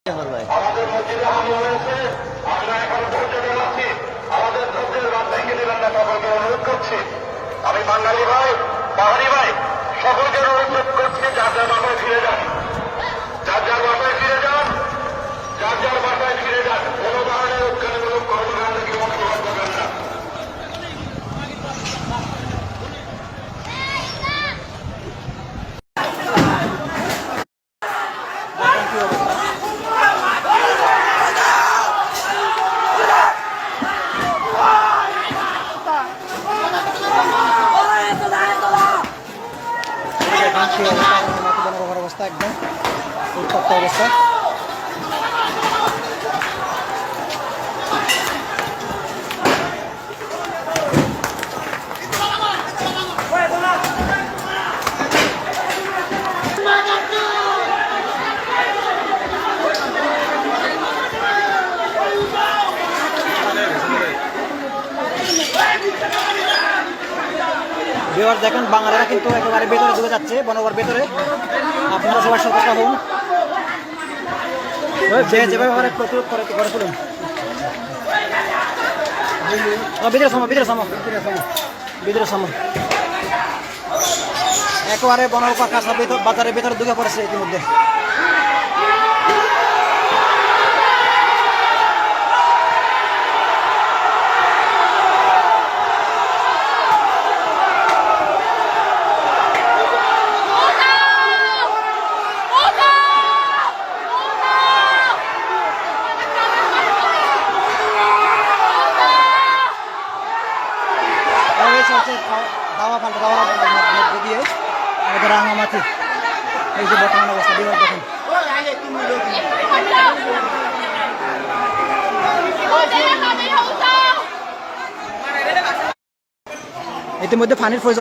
আমাদের মসজিদে হামলা হয়েছে, আমরা এখন ধৈর্য ধরাচ্ছি, আমাদের ধৈর্যের বাদ ভেঙে দেবেন না, সকলকে অনুরোধ করছি। আমি বাঙালি ভাই, পাহাড়ি ভাই, সকলকে অনুরোধ করছি, যার যার বাসায় ফিরে যান, যার যার বাসায় ফিরে যান, যার যার বাসায় ফিরে যান। কোনো ধরনের উৎখানমূলক কর্মকাণ্ড কি অনুসরণ করবেন না। অবস্থা একদম উত্তপ্ত অবস্থা। দেখেন বাঙালিরা কিন্তু একেবারে ভেতরে ঢুকে যাচ্ছে, বনগর ভেতরে। আপনারা সবাই সতর্ক হন, যেভাবে প্রতিরোধ করে তুলুন। ভিতরে সামো একেবারে বনগর কাঁচা বাজারের ভেতরে ঢুকে পড়েছে ইতিমধ্যে। দাওয়া দিয়ে আমাদের রাঙামাটি এই যে বর্তমান অবস্থা বিভাগ দেখুন। ইতিমধ্যে পানির প্রয়োজন।